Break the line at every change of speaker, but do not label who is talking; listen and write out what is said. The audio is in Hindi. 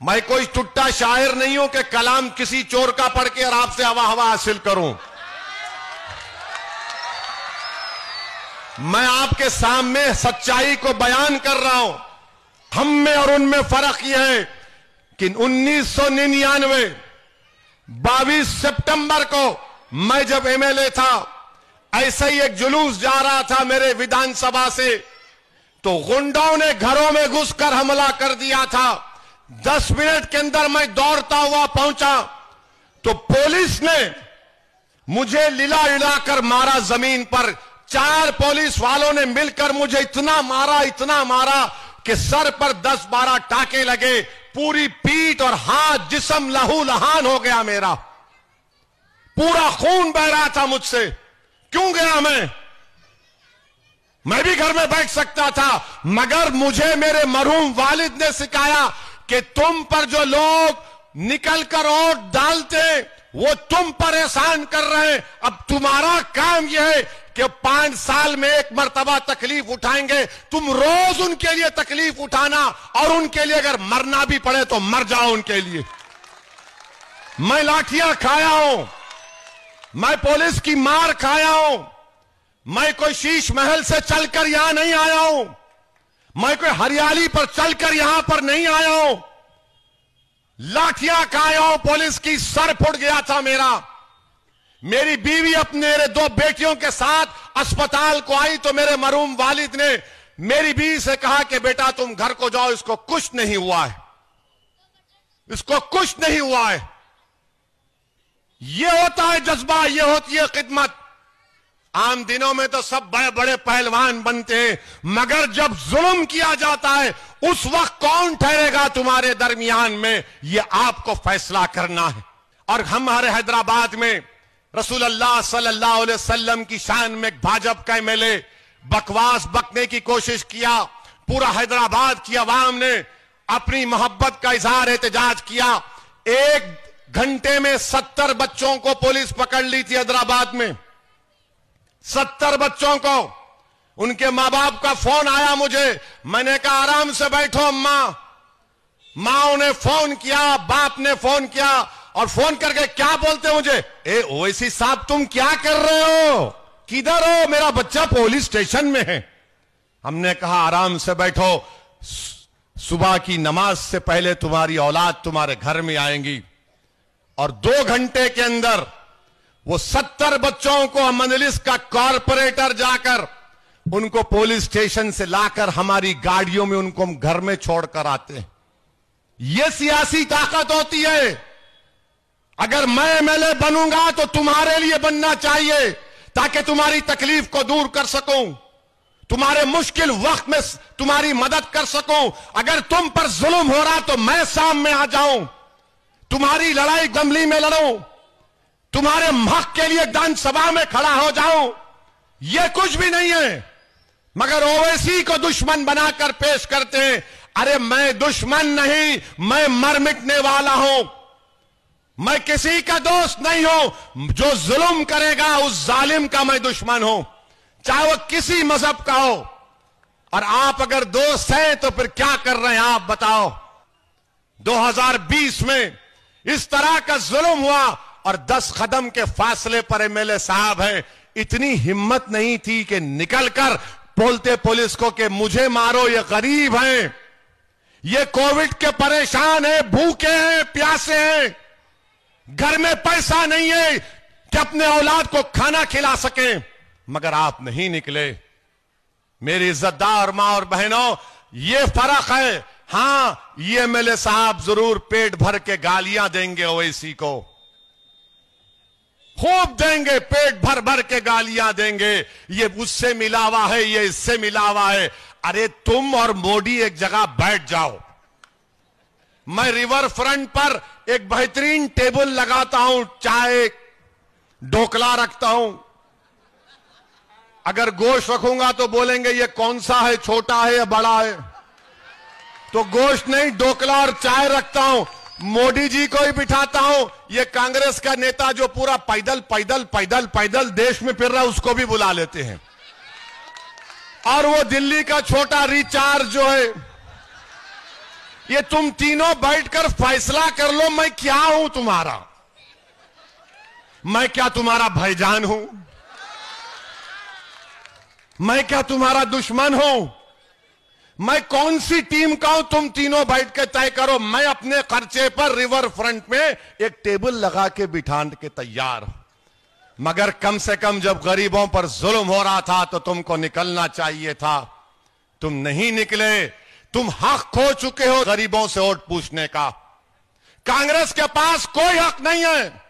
मैं कोई टुट्टा शायर नहीं हूं कि कलाम किसी चोर का पढ़ के और आपसे हवा हवा हासिल करूं। मैं आपके सामने सच्चाई को बयान कर रहा हूं। हम में और उनमें फर्क यह है कि 1999 22 सितंबर को मैं जब एमएलए था, ऐसे ही एक जुलूस जा रहा था मेरे विधानसभा से, तो गुंडों ने घरों में घुसकर हमला कर दिया था। 10 मिनट के अंदर मैं दौड़ता हुआ पहुंचा तो पुलिस ने मुझे लिला कर मारा जमीन पर। 4 पुलिस वालों ने मिलकर मुझे इतना मारा कि सर पर 10-12 टाके लगे, पूरी पीठ और हाथ जिस्म लहू लहान हो गया, मेरा पूरा खून बह रहा था मुझसे। क्यों गया मैं भी घर में बैठ सकता था, मगर मुझे मेरे मरहूम वालिद ने सिखाया कि तुम पर जो लोग निकलकर वोट डालते वो तुम पर एहसान कर रहे हैं। अब तुम्हारा काम यह है कि 5 साल में एक मर्तबा तकलीफ उठाएंगे, तुम रोज उनके लिए तकलीफ उठाना और उनके लिए अगर मरना भी पड़े तो मर जाओ उनके लिए। मैं लाठियां खाया हूं, मैं पुलिस की मार खाया हूं, मैं कोई शीश महल से चलकर यहां नहीं आया हूं, मैं कोई हरियाली पर चलकर यहां पर नहीं आया हूं। लाठियां खाया हूं पुलिस की, सर फुट गया था मेरा। मेरी बीवी अपने मेरे 2 बेटियों के साथ अस्पताल को आई तो मेरे मरहूम वालिद ने मेरी बीवी से कहा कि बेटा तुम घर को जाओ, इसको कुछ नहीं हुआ है, इसको कुछ नहीं हुआ है। यह होता है जज्बा, यह होती है खिदमत। आम दिनों में तो सब बड़े बड़े पहलवान बनते हैं, मगर जब जुल्म किया जाता है उस वक्त कौन ठहरेगा तुम्हारे दरमियान में, यह आपको फैसला करना है। और हमारे हैदराबाद में रसूलुल्लाह सल्लल्लाहु अलैहि वसल्लम की शान में भाजपा का एमएलए बकवास बकने की कोशिश किया। पूरा हैदराबाद की आवाम ने अपनी मोहब्बत का इजहार एहतजाज किया। 1 घंटे में 70 बच्चों को पुलिस पकड़ ली थी हैदराबाद में, 70 बच्चों को। उनके मां बाप का फोन आया मुझे, मैंने कहा आराम से बैठो अम्मा। मां ने फोन किया, बाप ने फोन किया और फोन करके क्या बोलते मुझे, ए ओवैसी साहब तुम क्या कर रहे हो, किधर हो, मेरा बच्चा पुलिस स्टेशन में है। हमने कहा आराम से बैठो, सुबह की नमाज से पहले तुम्हारी औलाद तुम्हारे घर में आएंगी। और 2 घंटे के अंदर वो 70 बच्चों को मजलिस का कॉर्पोरेटर जाकर उनको पुलिस स्टेशन से लाकर हमारी गाड़ियों में उनको घर में छोड़कर आते हैं। यह सियासी ताकत होती है। अगर मैं एमएलए बनूंगा तो तुम्हारे लिए बनना चाहिए, ताकि तुम्हारी तकलीफ को दूर कर सकूं, तुम्हारे मुश्किल वक्त में तुम्हारी मदद कर सकूं। अगर तुम पर जुल्म हो रहा तो मैं सामने आ जाऊं, तुम्हारी लड़ाई गमली में लड़ूं, तुम्हारे हक के लिए विधानसभा में खड़ा हो जाऊं। यह कुछ भी नहीं है, मगर ओवैसी को दुश्मन बनाकर पेश करते हैं। अरे मैं दुश्मन नहीं, मैं मर मिटने वाला हूं। मैं किसी का दोस्त नहीं हूं। जो जुल्म करेगा उस जालिम का मैं दुश्मन हूं, चाहे वो किसी मजहब का हो। और आप अगर दोस्त हैं तो फिर क्या कर रहे हैं आप बताओ। 2020 में इस तरह का जुल्म हुआ और 10 कदम के फासले पर एमएलए साहब हैं। इतनी हिम्मत नहीं थी कि निकलकर बोलते पुलिस को कि मुझे मारो, ये गरीब हैं, ये कोविड के परेशान हैं, भूखे हैं, प्यासे हैं, घर में पैसा नहीं है कि अपने औलाद को खाना खिला सकें। मगर आप नहीं निकले। मेरी इज्जतदार मां और बहनों, ये फर्क है। हां, ये एमएलए साहब जरूर पेट भर के गालियां देंगे ओवैसी को, खूब देंगे, पेट भर भर के गालियां देंगे। ये उससे मिला हुआ है, ये इससे मिला हुआ है। अरे तुम और मोदी एक जगह बैठ जाओ। मैं रिवर फ्रंट पर एक बेहतरीन टेबल लगाता हूं, चाय ढोकला रखता हूं। अगर गोश्त रखूंगा तो बोलेंगे ये कौन सा है, छोटा है या बड़ा है, तो गोश्त नहीं, ढोकला और चाय रखता हूं। मोदी जी को ही बिठाता हूं। ये कांग्रेस का नेता जो पूरा पैदल पैदल पैदल पैदल देश में फिर रहा है, उसको भी बुला लेते हैं। और वो दिल्ली का छोटा रिचार्ज जो है, ये तुम तीनों बैठकर फैसला कर लो, मैं क्या हूं तुम्हारा? मैं क्या तुम्हारा भाईजान हूं? मैं क्या तुम्हारा दुश्मन हूं? मैं कौन सी टीम का हूं? तुम तीनों बैठ के तय करो। मैं अपने खर्चे पर रिवर फ्रंट में एक टेबल लगा के बिठा के तैयार हूं। मगर कम से कम जब गरीबों पर जुल्म हो रहा था तो तुमको निकलना चाहिए था। तुम नहीं निकले। तुम हक खो चुके हो गरीबों से वोट पूछने का। कांग्रेस के पास कोई हक नहीं है।